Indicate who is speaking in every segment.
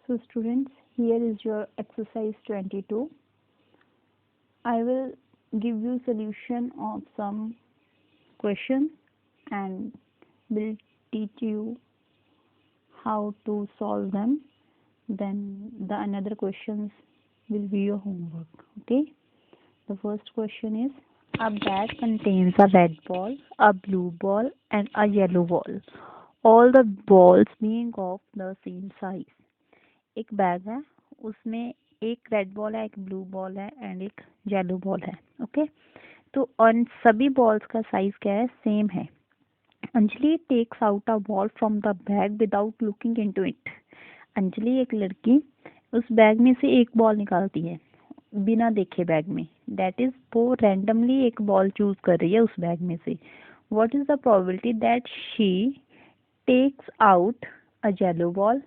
Speaker 1: So students, here is your exercise 22. I will give you solution of some questions and will teach you how to solve them. Then the another questions will be your homework. Okay. The first question is, a bag contains a red ball, a blue ball and a yellow ball. All the balls being of the same size. एक bag है, उसमें एक red ball है, एक blue ball है and एक yellow ball है. Okay. तो उन सभी बॉल्स का साइज क्या है? सेम है. Anjali takes out a ball from the bag without looking into it. Anjali, एक लड़की, उस बैग में से एक बॉल निकालती है बिना देखे बैग में. दैट इज, वो रैंडमली एक बॉल चूज कर रही है उस बैग में से. What is the probability that she takes out a yellow ball,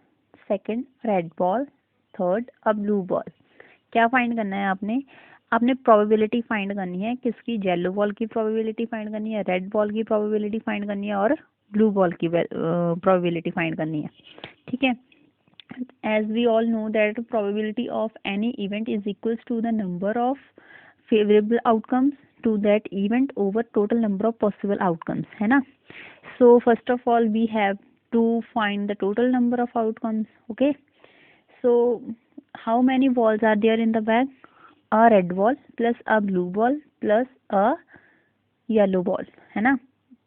Speaker 1: second red ball, third a blue ball? क्या फाइंड करना है आपने प्रोबेबिलिटी फाइंड करनी है. किसकी? येलो बॉल की प्रोबेबिलिटी फाइंड करनी है, रेड बॉल की प्रोबेबिलिटी फाइंड करनी है और ब्लू बॉल की प्रोबेबिलिटी फाइंड करनी है. ठीक है. As we all know that probability of any event is equals to the number of favourable outcomes to that event over total number of possible outcomes, है ना. So first of all we have to find the total number of outcomes. Okay, so how many balls are there in the bag? A red ball plus a blue ball plus a yellow ball, है ना.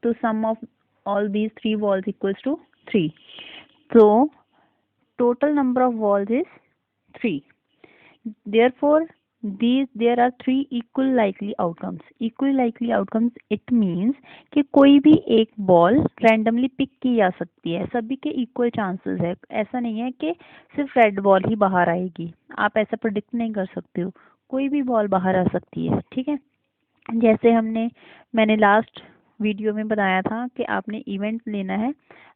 Speaker 1: तो sum of all these three balls equals to 3. So total number of balls is 3. Therefore there are 3 equal likely outcomes. Equal likely outcomes it means कि कोई भी एक ball randomly pick की जा सकती है. सभी के इक्वल चांसेस है. ऐसा नहीं है कि सिर्फ रेड बॉल ही बाहर आएगी. आप ऐसा प्रेडिक्ट नहीं कर सकते हो. कोई भी बॉल बाहर आ सकती है. ठीक है. जैसे मैंने लास्ट वीडियो में बताया था कि आपने इवेंट लेना है.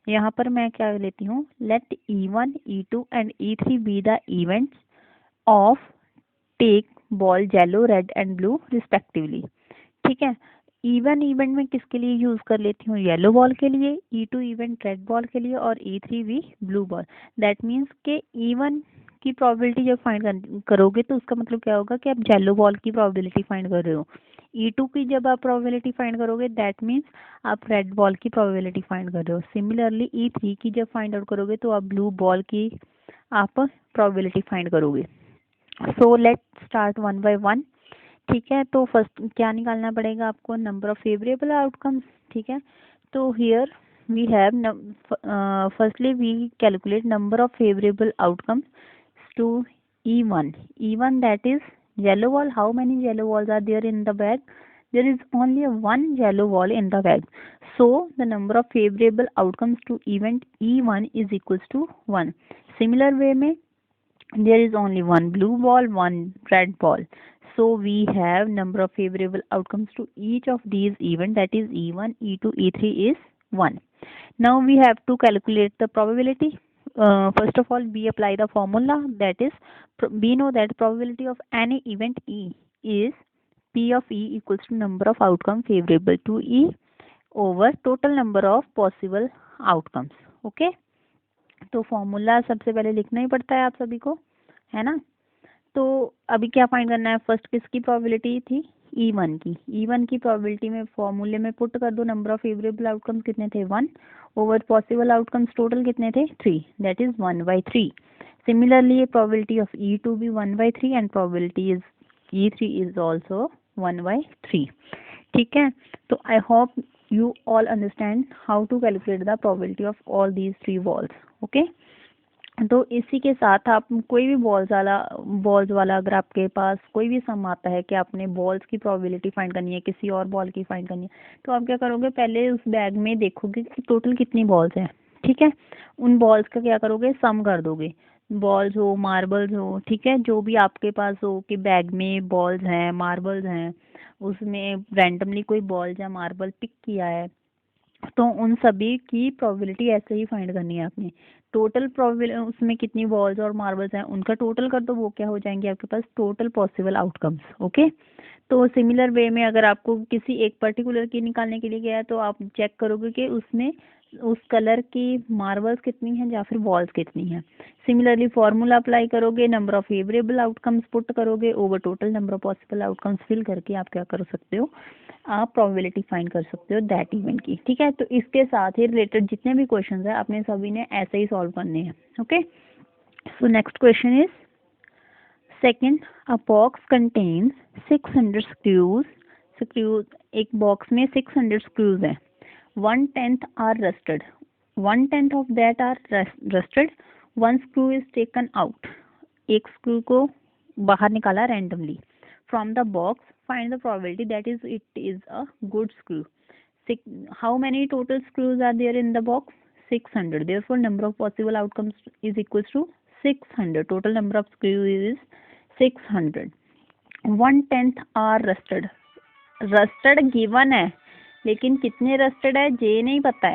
Speaker 1: यहाँ पर मैं क्या लेती हूँ, let E1, E2 and E3 be the events of take ball yellow, red and blue respectively. ठीक है. E1 इवेंट में किसके लिए यूज कर लेती हूँ? येलो बॉल के लिए. E2 इवेंट रेड बॉल के लिए और E3 भी ब्लू बॉल. दैट मीन्स के E1 की प्रोबेबिलिटी जब फाइंड करोगे तो उसका मतलब क्या होगा कि आप येलो बॉल की प्रोबेबिलिटी फाइंड कर रहे हो. E2 की जब आप प्रोबेबिलिटी फाइंड करोगे दैट मीन्स आप रेड बॉल की प्रोबेबिलिटी फाइंड कर रहे हो. सिमिलरली E3 की जब फाइंड आउट करोगे तो आप ब्लू बॉल की आप प्रोबेबिलिटी फाइंड करोगे. So let start one by one. ठीक है. तो फर्स्ट क्या निकालना पड़ेगा आपको? Number of favourable outcomes. ठीक है. तो here we have firstly we calculate number of favourable outcomes to E1. E1 that is yellow ball. How many yellow balls are there in the bag? There is only one yellow ball in the bag. So the number of favorable outcomes to event E1 is equals to 1. Similar way में there is only one blue ball, one red ball. So we have number of favorable outcomes to each of these event, that is E1, E2, E3 is 1. Now we have to calculate the probability. First of all we apply the formula, that is we know that probability of any event E is P of E equals to number of outcome favorable to E over total number of possible outcomes. Okay. तो formula सबसे पहले लिखना ही पड़ता है आप सभी को, है ना. तो अभी क्या फाइंड करना है? फर्स्ट किसकी प्रोबेबिलिटी थी? E1 की. E1 की प्रोबेबिलिटी में फॉर्मूले में पुट कर दो. नंबर ऑफ फेवरेबल आउटकम्स कितने थे? 1 ओवर पॉसिबल आउटकम्स टोटल कितने थे? 3. That is 1/3. Similarly probability of E2 भी 1/3 and probability is E3 is also 1/3. ठीक है. तो I hope you all understand how to calculate the probability of all these 3 balls. Okay. तो इसी के साथ आप कोई भी बॉल्स वाला अगर आपके पास कोई भी सम आता है कि आपने बॉल्स की प्रोबेबिलिटी फाइंड करनी है, किसी और बॉल की फाइंड करनी है, तो आप क्या करोगे? पहले उस बैग में देखोगे कि टोटल कितनी बॉल्स हैं. ठीक है. उन बॉल्स का क्या करोगे? सम कर दोगे. बॉल्स हो, मार्बल्स हो, ठीक है, जो भी आपके पास हो कि बैग में बॉल्स हैं, मार्बल्स हैं, उसमें रैंडमली कोई बॉल या मार्बल पिक किया है, तो उन सभी की प्रोबेबिलिटी ऐसे ही फाइंड करनी है आपने. टोटल प्रोबेबिलिटी उसमें कितनी बॉल्स और मार्बल्स हैं उनका टोटल कर दो. वो क्या हो जाएंगे आपके पास? Total possible outcomes. ओके. तो सिमिलर वे में अगर आपको किसी एक पर्टिकुलर की निकालने के लिए गया है तो आप चेक करोगे कि उसमें उस कलर की मार्बल्स कितनी हैं या फिर वॉल्स कितनी हैं। सिमिलरली फॉर्मूला अप्लाई करोगे, number of favourable outcomes put करोगे over total number of possible outcomes fill करके आप क्या कर सकते हो, आप प्रोबेबिलिटी फाइंड कर सकते हो दैट इवेंट की। ठीक है, तो इसके साथ ही रिलेटेड जितने भी क्वेश्चन है आपने सभी ने ऐसे ही सॉल्व करने हैं। Okay, so next question is second, a box contains 600 screws. एक बॉक्स में 600 स्क्रूज हैं, 1/10 are rusted, 1/10 of that are rusted, 1 screw is taken out. एक स्क्रू को बाहर निकाला randomly from the box, find the probability that is it is a good screw. How many total screws are there in the box? 600. Therefore, number of possible outcomes is equals to 600. Total number of screws is 600. 1/10 are rusted. Rusted given है, लेकिन कितने rusted है जे नहीं पता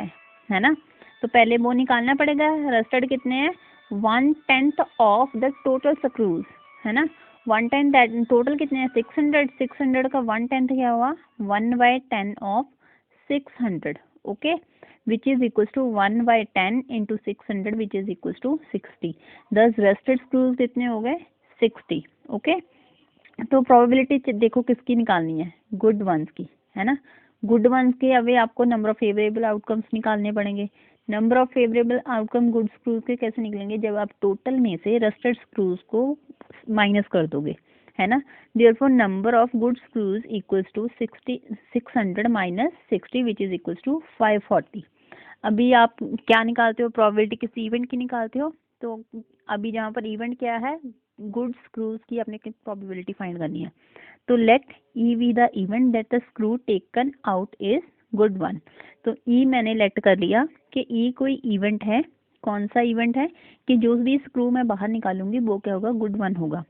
Speaker 1: है ना, तो पहले वो निकालना पड़ेगा। रस्टेड कितने हैं? 1/10 ऑफ द टोटल स्क्रूज, है ना। 1/10 टोटल कितने हैं? 600। 600 का 1/10 क्या हुआ? 1/10 of 600। Okay, which is equal to 1/10 into 600 which is equal to 60। 10 rusted screws कितने हो गए? 60। ओके, तो प्रोबेबिलिटी देखो किसकी निकालनी है? गुड वंस की, है ना। गुड वंस के अभी आपको नंबर ऑफ फेवरेबल आउटकम्स निकालने पड़ेंगे। Number of favourable outcome good screws के कैसे निकलेंगे? जब आप टोटल में से रस्टेड स्क्रूज को माइनस कर दोगे, है ना। Therefore number of good screws equals to 600 minus 60 which is equals to 540। अभी आप क्या निकालते हो? प्रोबेबिलिटी किसी इवेंट की निकालते हो। तो अभी जहाँ पर इवेंट क्या है, गुड स्क्रूज की अपने प्रोबेबिलिटी फाइंड करनी है। तो let E be the event that the screw taken out is good one. तो ई मैंने लेट कर लिया कि ई कोई इवेंट है। कौन सा इवेंट है? कि जो भी स्क्रू मैं बाहर निकालूंगी वो क्या होगा? गुड वन होगा।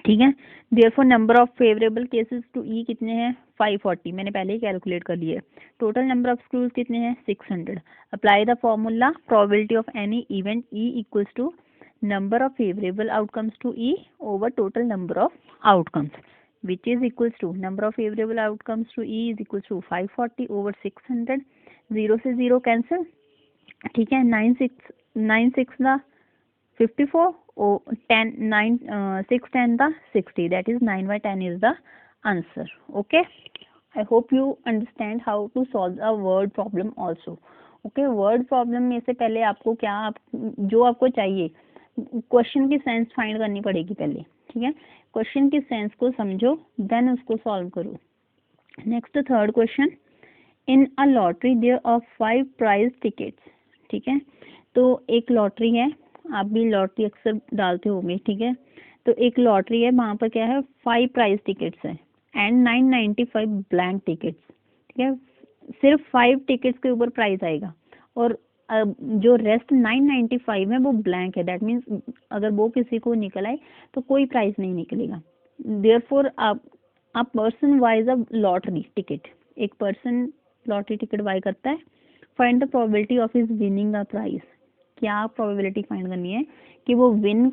Speaker 1: ठीक है, therefore number of favourable cases to E कितने हैं? 540, मैंने पहले ही कैलकुलेट कर लिए। टोटल नंबर ऑफ स्क्रूज कितने हैं? 600। Apply the formula, probability of any event E equals to number of favorable outcomes to E over total number of outcomes, which is equals to number of favorable outcomes to E is equals to 540 over 600। 0 से 0 cancel. ठीक है, 9 6 दा 54 और 10 9 6 10 दा 60, that is 9/10 is the answer. Okay, I hope you understand how to solve a word problem also. Okay, word problem में से पहले आपको क्या जो आपको चाहिए, क्वेश्चन की सेंस फाइंड करनी पड़ेगी पहले। ठीक है, क्वेश्चन की सेंस को समझो देन उसको सॉल्व करो। Next third question, in a lottery there are 5 prize tickets. ठीक है, तो एक लॉटरी है, आप भी लॉटरी अक्सर डालते होंगे। ठीक है, तो एक लॉटरी है, वहाँ पर क्या है? 5 प्राइज टिकट्स है एंड 995 ब्लैंक टिकट्स। ठीक है, सिर्फ 5 टिकट्स के ऊपर प्राइज आएगा और जो रेस्ट 995 है वो ब्लैंक है। दैट मीन्स अगर वो किसी को निकल आए तो कोई प्राइस नहीं निकलेगा। देयरफॉर आप person wise a lottery ticket, एक पर्सन लॉटरी टिकट बाय करता है। Find the probability of his winning a prize. क्या प्रोबेबिलिटी फाइंड करनी है कि वो विन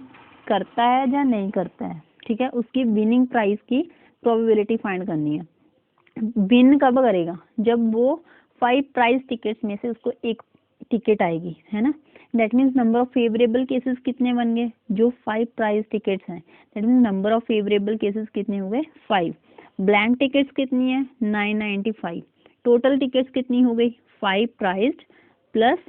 Speaker 1: करता है या नहीं करता है। ठीक है, उसकी विनिंग प्राइस की प्रोबेबिलिटी फाइंड करनी है। विन कब करेगा? जब वो 5 प्राइज टिकट्स में से उसको एक टिकट आएगी, है ना। That means number of favourable cases कितने बन गए? जो 5 प्राइज टिकट्स हैं, that means number of favourable cases कितने हुए? 5। ब्लैंक टिकट्स कितनी है? 995। टोटल टिकट्स कितनी हो गई? 5 prized plus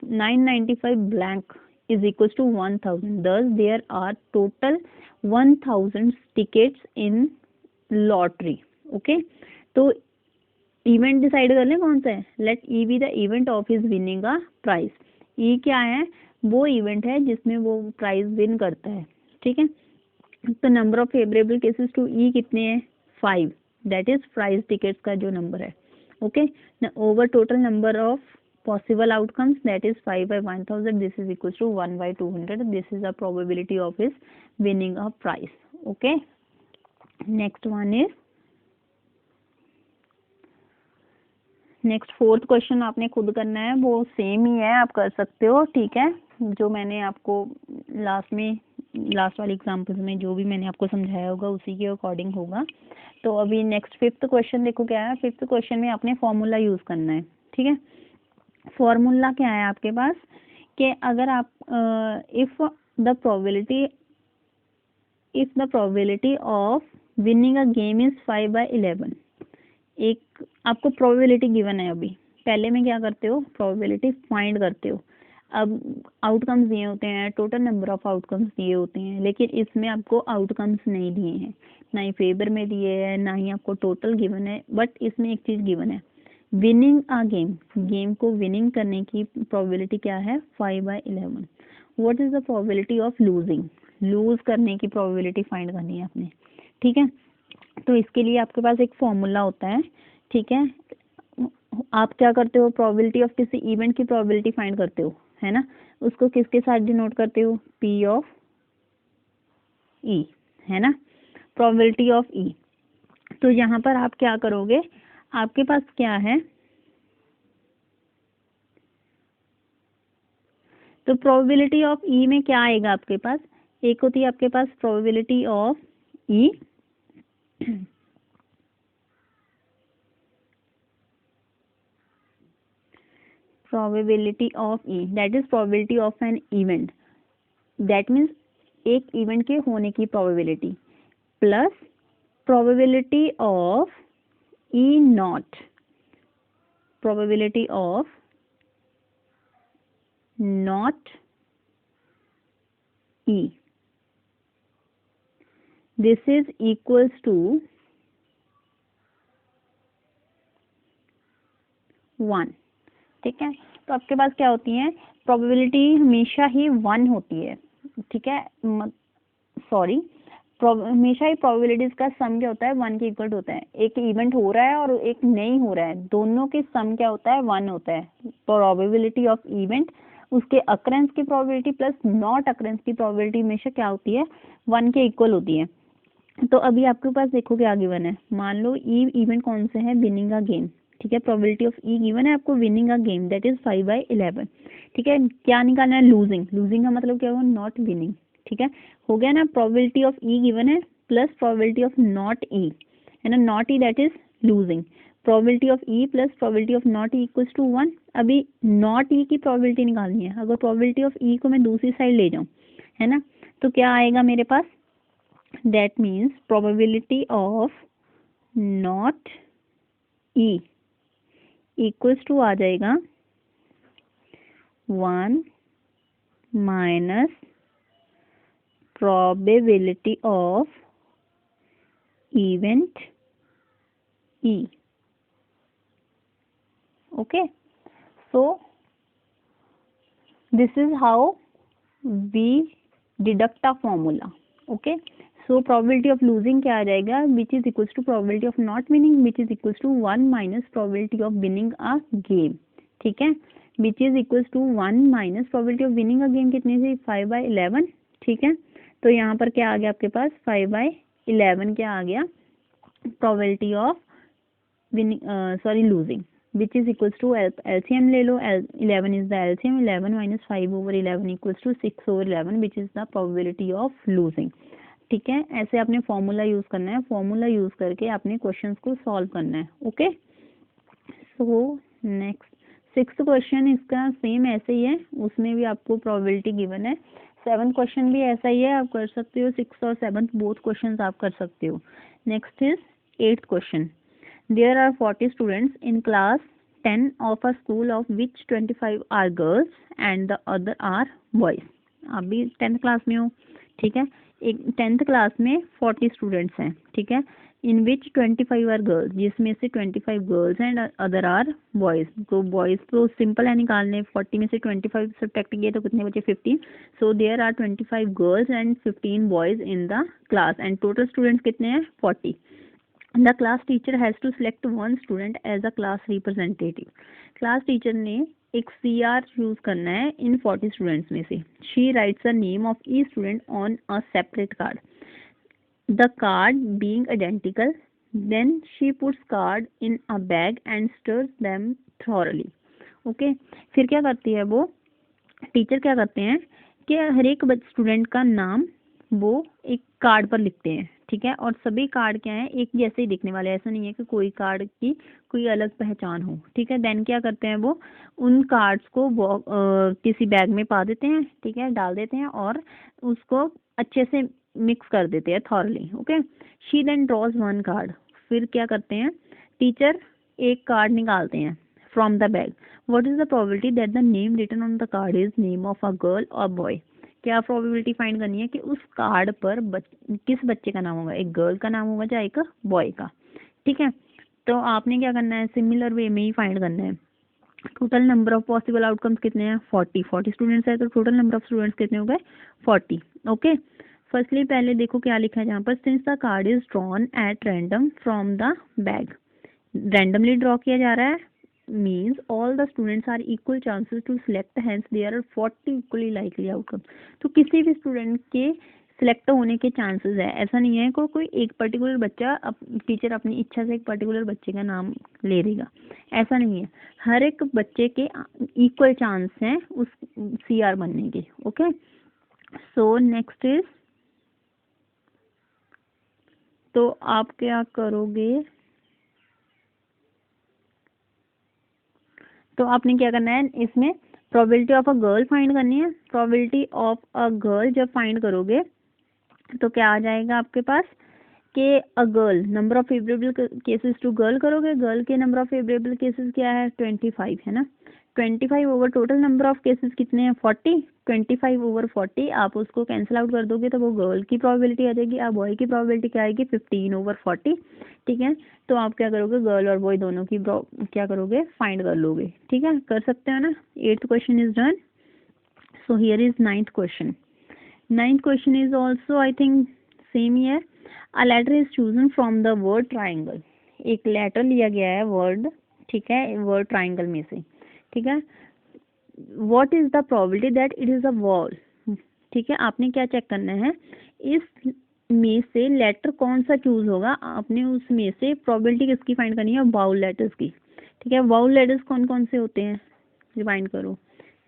Speaker 1: 995 blank is equals to 1000. Thus there are total 1000 tickets in lottery. Okay, तो इवेंट डिसाइड कर लें कौन सा है। Let E be the event of his winning a prize. E क्या है? वो इवेंट है जिसमें वो प्राइज विन करता है। ठीक है, तो number of favourable cases to E कितने हैं? 5, दैट इज प्राइज टिकट्स का जो नंबर है। Okay, over total number of possible outcomes, that is 5/1000, this is equals to 1/200. This is the probability of his winning a prize. Okay, next one is next fourth question आपने खुद करना है, वो same ही है, आप कर सकते हो। ठीक है, जो मैंने आपको लास्ट वाली एग्जाम्पल्स में जो भी मैंने आपको समझाया होगा उसी के अकॉर्डिंग होगा। तो अभी नेक्स्ट फिफ्थ क्वेश्चन देखो क्या है। फिफ्थ क्वेश्चन में आपने फॉर्मूला यूज करना है। ठीक है, फॉर्मूला क्या है आपके पास कि अगर आप if the probability of winning a game is 5/11, एक आपको प्रोबेबिलिटी गिवन है। अभी पहले में क्या करते हो, प्रोबेबिलिटी फाइंड करते हो। अब आउटकम्स दिए होते हैं, टोटल नंबर ऑफ आउटकम्स दिए होते हैं, लेकिन इसमें आपको आउटकम्स नहीं दिए हैं, ना ही फेवर में दिए हैं, ना ही आपको टोटल गिवन है। बट इसमें एक चीज गिवन है, विनिंग अ गेम, गेम को विनिंग करने की प्रोबेबिलिटी क्या है, 5/11। What is the probability of losing, lose करने की प्रोबेबिलिटी फाइंड करनी है आपने। ठीक है, तो इसके लिए आपके पास एक फॉर्मूला होता है। ठीक है, आप क्या करते हो, प्रोबेबिलिटी ऑफ किसी इवेंट की प्रोबेबिलिटी फाइंड करते हो, है ना, उसको किसके साथ डिनोट करते हो, P ऑफ E, है ना, प्रोबेबिलिटी ऑफ E। तो यहाँ पर आप क्या करोगे, आपके पास क्या है, तो प्रोबेबिलिटी ऑफ E में क्या आएगा आपके पास, एक होती है आपके पास probability of E, probability of E, that is probability of an event, that means एक इवेंट के होने की probability, plus probability of E not, probability of not E, this is equals to 1। ठीक है, तो आपके पास क्या होती है, प्रोबेबिलिटी हमेशा ही 1 होती है। ठीक है, सॉरी, हमेशा ही प्रोबेबिलिटीज का सम क्या होता है, 1 के इक्वल होता है। एक इवेंट हो रहा है और एक नहीं हो रहा है, दोनों के सम क्या होता है, 1 होता है। प्रोबेबिलिटी ऑफ इवेंट, उसके अकरेंस की प्रोबेबिलिटी प्लस नॉट अकरेंस की प्रोबेबिलिटी हमेशा क्या होती है, 1 के इक्वल होती है। तो अभी आपके पास देखो क्या गिवन है, मान लो ई इवेंट कौन से है, विनिंग अ गेम। ठीक है, प्रोबेबिलिटी ऑफ ई गिवन है आपको, winning a game that is 5/11। ठीक है, क्या निकालना है, लूजिंग, लूजिंग का मतलब क्या हुआ, नॉट विनिंग। ठीक है, हो गया ना, प्रोबेबिलिटी ऑफ ई गिवन है plus probability of not E, है ना, not E that is losing, probability of E plus probability of not E equals to 1। अभी नॉट ई की प्रोबेबिलिटी निकालनी है। अगर प्रोबेबिलिटी ऑफ ई को मैं दूसरी साइड ले जाऊं, है ना, तो क्या आएगा मेरे पास, that means probability of not E equals to आ जाएगा 1 minus probability of event E. Okay, so this is how we deduct a formula. Okay, so probability of losing क्या आ जाएगा, which is equals to probability of not winning, which is equals to 1 minus probability of winning a game. ठीक है, which is equals to 1 minus probability of winning a game कितने से, 5/11। ठीक है, तो यहाँ पर क्या आ गया आपके पास, 5/11 क्या आ गया, probability of winning losing, which is equals to LCM ले लो, 11 is the LCM, 11 minus 5/11 equals to 6/11, which is the probability of losing। ठीक है, ऐसे आपने फॉर्मूला यूज करना है, फॉर्मूला यूज करके आपने क्वेश्चंस को सॉल्व करना है। Okay, so next 6th question इसका सेम ऐसे ही है, उसमें भी आपको प्रोबेबिलिटी गिवन है। 7th क्वेश्चन भी ऐसा ही है, आप कर सकते हो, 6th और 7th बोथ क्वेश्चंस आप कर सकते हो। Next is 8th question, there are 40 students in class 10 of a school of which 25 are girls and the other are boys। आप भी 10th क्लास में हो। ठीक है, एक 10th क्लास में 40 स्टूडेंट्स हैं। ठीक है, इन विच 25 आर गर्ल्स, जिसमें से 25 girls and other are boys. तो बॉयज तो सिंपल है निकालने, 40 में से 25 सब्ट्रैक्ट किए तो कितने बचे, 15। So there are 25 girls and 15 boys in the class and total students कितने हैं, 40। The class teacher has to select one student as a class representative। Class teacher ने एक CR यूज करना है इन 40 स्टूडेंट्स में से। She writes the name of each student on a separate card, the card being identical, then she puts card in a bag and stirs them thoroughly। Okay, फिर क्या करती है वो टीचर, क्या करते हैं कि हर एक स्टूडेंट का नाम वो एक कार्ड पर लिखते हैं, ठीक है। और सभी कार्ड क्या है, एक जैसे ही दिखने वाले, ऐसा नहीं है कि कोई कार्ड की कोई अलग पहचान हो, ठीक है। देन क्या करते हैं, वो उन कार्ड्स को किसी बैग में पा देते हैं, ठीक है, डाल देते हैं और उसको अच्छे से मिक्स कर देते हैं thoroughly, okay. She then draws one card, फिर क्या करते हैं, टीचर एक कार्ड निकालते हैं from the bag. What is the probability that the name written on the card is name of a girl और बॉय। क्या प्रोबेबिलिटी फाइंड करनी है कि उस कार्ड पर किस बच्चे का नाम होगा, एक गर्ल का नाम होगा या एक बॉय का, ठीक है। तो आपने क्या करना है, सिमिलर वे में ही फाइंड करना है। Total number of possible outcomes कितने हैं, 40 स्टूडेंट्स है तो टोटल नंबर ऑफ स्टूडेंट्स कितने हो गए, 40, ओके। फर्स्टली पहले देखो क्या लिखा है जहाँ पर, since the card is drawn at random from the bag, randomly draw किया जा रहा है, means all the students are equal chances to select, hence there are 40 equally likely outcomes। तो किसी भी स्टूडेंट के सिलेक्ट होने के चांसेस है, ऐसा नहीं है कोई एक पर्टिकुलर बच्चा टीचर अपनी इच्छा से एक पर्टिकुलर बच्चे का नाम ले देगा, ऐसा नहीं है। हर एक बच्चे के इक्वल चांस हैं उस सीआर बनने के, ओके। सो नेक्स्ट इज, तो आप क्या करोगे, तो आपने क्या करना है, इसमें probability of a girl find करनी है। प्रोबेबिलिटी ऑफ अ गर्ल जब फाइंड करोगे तो क्या आ जाएगा आपके पास कि a girl, number of favourable cases to girl करोगे, गर्ल के नंबर ऑफ फेवरेबल केसेस क्या है, 25 है ना। 25 over total number of cases कितने हैं, 40। 25 ओवर 40 आप उसको कैंसिल आउट कर दोगे तो वो गर्ल की प्रोबेबिलिटी आ जाएगी, अब बॉय की प्रोबेबिलिटी क्या आएगी, 15 ओवर 40, ठीक है। तो आप क्या करोगे, गर्ल और बॉय दोनों की क्या करोगे, फाइंड कर लोगे, ठीक है, कर सकते हो ना। 8th question is done. So here is 9th question. 9th question is also I think same here. A letter is chosen from the word triangle। एक लेटर लिया गया है वर्ड, ठीक है, वर्ड ट्राइंगल में से, ठीक है। What is the probability that it is a wall। ठीक है, आपने क्या चेक करना है, इस में से लेटर कौन सा चूज होगा, आपने उसमें से प्रोबेबिलिटी किसकी फाइंड करनी है, वाउल लेटर्स की, ठीक है। वाउल लेटर्स कौन कौन से होते हैं, रिवाइंड करो,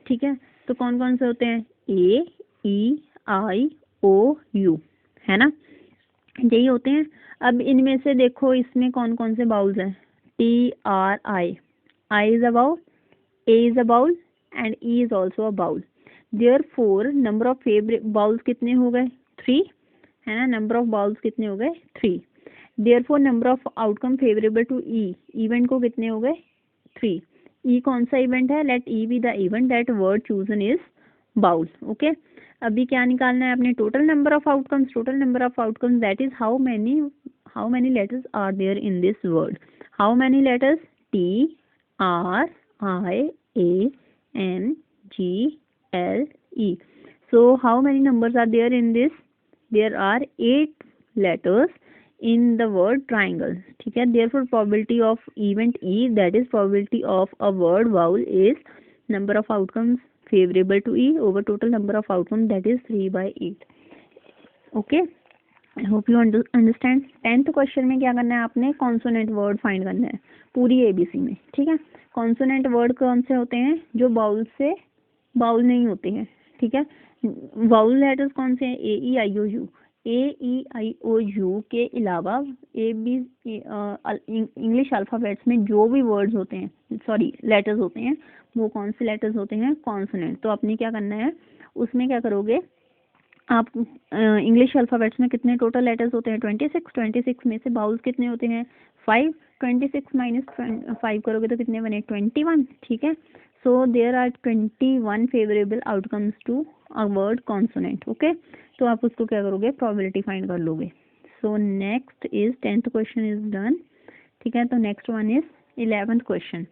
Speaker 1: ठीक है। तो कौन कौन से होते हैं, ए, ई, आई, ओ, यू, है ना, यही होते हैं। अब इनमें से देखो इसमें कौन कौन से बाउल्स हैं, T, R, I is a vowel, A is a vowel and E is also a vowel. Therefore number of favourite vowels कितने हो गए, 3, है ना, नंबर ऑफ बाउल्स कितने हो गए, 3। Therefore number of outcome favourable to E, event को कितने हो गए, 3। ई कौन सा इवेंट है, let E be the event that word chosen is vowel, okay. अभी क्या निकालना है आपने, total number of outcomes, total number of outcomes that is how many letters are there in this word, how many letters, T, R, I, A, N, G, L, E. so how many numbers are there in this, there are 8 letters in the word triangle, ठीक है। therefore probability of event E, that is probability of a word vowel, is number of outcomes favorable to E over total number of outcomes, that is 3/8, okay। I hope you understand. 10th question में क्या करना है आपने, consonant word find करना है पूरी ABC में, ठीक है। कॉन्सोनेंट वर्ड कौन से होते हैं, जो बाउल से बाउल नहीं होते हैं, ठीक है। बाउल लेटर्स कौन से हैं, ए, ई, आई, ओ, you. A, E, I, O, you के अलावा ए, बी, इंग्लिश अल्फ़ाबेट्स में जो भी वर्ड्स होते हैं, सॉरी लेटर्स होते हैं, वो कौन से लेटर्स होते हैं, कॉन्सोनेंट। तो आपने क्या करना है, उसमें क्या करोगे आप, इंग्लिश अल्फ़ाबेट्स में कितने टोटल लेटर्स होते हैं, 26। 26 में से बाउल्स कितने होते हैं, 5। 26 माइनस 5 करोगे तो कितने बने, 21, ठीक है। So there are 21 favourable outcomes to a word consonant, okay. तो आप उसको क्या करोगे, प्रोबेबिलिटी फाइंड कर लोगे। So next is 10th question is done, ठीक है। तो next one is 11th question.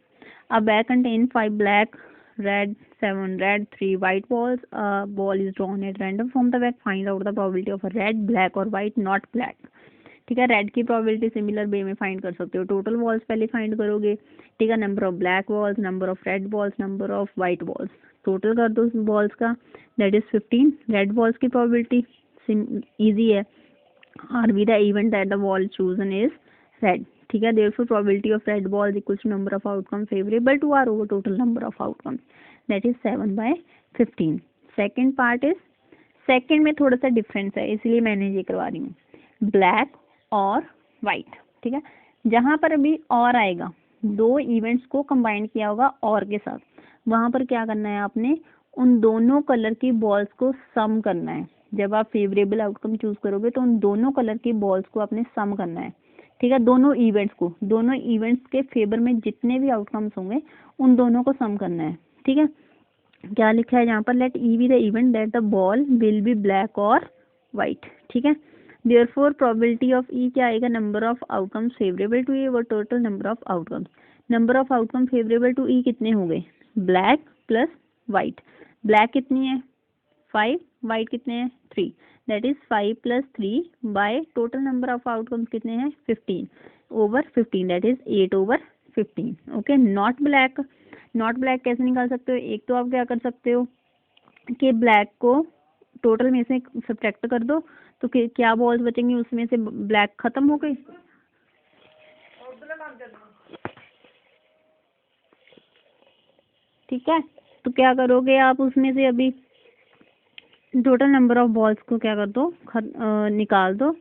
Speaker 1: A bag contain 5 black, red, 7 red, 3 white balls, a ball is drawn at random from the bag, find out the probability of a red, black or white not black, ठीक है। Red की probability similar way में find कर सकते हो, total balls पहले find करोगे, ठीक है, number of black balls, number of red balls, number of white balls, total कर दो बॉल्स का, दैट इज 15। रेड बॉल्स की प्रोबेबिलिटी इजी है, R B the event that the ball chosen is red, ठीक है। therefore probability of red ball is equal to number of outcomes favorable to R over total number of outcomes, that is 7/15। second part is second में थोड़ा सा difference है, इसलिए मैंने ये करवा रही हूँ, ब्लैक और वाइट, ठीक है। जहाँ पर अभी और आएगा, दो इवेंट्स को कंबाइन किया होगा और के साथ, वहाँ पर क्या करना है आपने, उन दोनों कलर की बॉल्स को सम करना है। जब आप फेवरेबल आउटकम चूज करोगे तो उन दोनों कलर की बॉल्स को आपने सम करना है, ठीक है। दोनों इवेंट्स को, दोनों इवेंट्स के फेवर में जितने भी आउटकम्स होंगे उन दोनों को सम करना है, ठीक है। क्या लिखा है यहाँ पर, let E be the event that the ball will be black और वाइट, ठीक है। देयरफॉर प्रोबेबिलिटी ऑफ ई क्या आएगा, number of outcomes favourable to A और total number of outcomes. Number of outcome favourable to E कितने हो गए, black plus white. Black कितनी है 5, वाइट कितने हैं 3, that is 5 + 3 by total number of outcomes कितने हैं 15 over 15, that is 8 over 15। Okay, not black, not black कैसे निकाल सकते हो, एक तो आप क्या कर सकते हो कि ब्लैक को टोटल में से सब्ट्रैक्ट कर दो, तो क्या बॉल्स बचेंगी उसमें से, ब्लैक खत्म हो गई। ठीक है, तो क्या करोगे आप उसमें से अभी टोटल नंबर ऑफ बॉल्स को क्या कर दो, निकाल दो,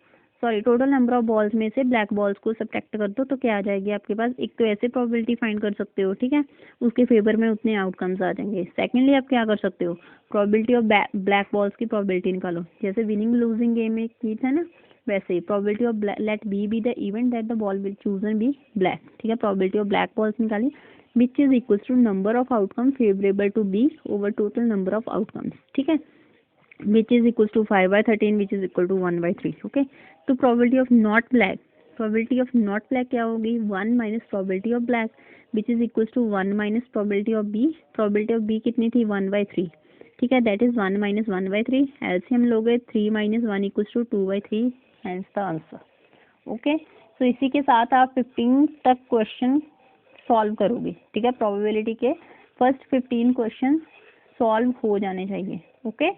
Speaker 1: sorry total number of balls में से ब्लैक बॉल्स को सब्ट्रैक्ट कर दो, तो क्या आ जाएगी आपके पास, एक तो ऐसे प्रोबेबिलिटी फाइंड कर सकते हो, ठीक है, उसके फेवर में उतने आउटकम्स आ जाएंगे। सेकेंडली आप क्या कर सकते हो, प्रोबेबिलिटी ऑफ ब्लैक बॉल्स की प्रोबेबिलिटी निकालो, जैसे विनिंग लूजिंग गेम में की था ना, वैसे ही probability of let B be the event that the ball will chosen be black, ठीक है। प्रोबेबिलिटी ऑफ ब्लैक बॉल्स निकाली which is equal to number of outcome favourable to B over total number of outcomes, ठीक है, which is equals to 5/13 which is equal to 1/3। Okay, तो probability of not black, probability of not black क्या होगी, 1 minus probability of black which is equals to 1 minus probability of B, probability of B कितनी थी 1/3, ठीक है, that is 1 minus 1/3, LCM लोगे 3 minus 1 equals to 2/3, hence the answer। Okay, तो इसी के साथ आप 15 तक क्वेश्चन सॉल्व करोगे, ठीक है। प्रोबेबिलिटी के फर्स्ट 15 क्वेश्चन सॉल्व हो जाने चाहिए। Okay,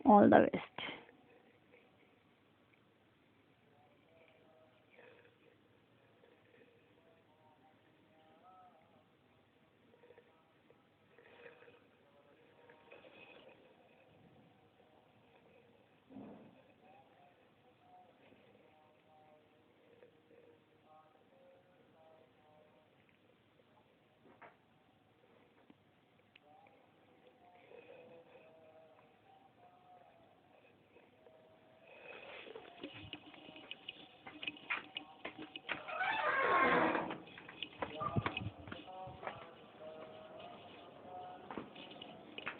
Speaker 1: all the best।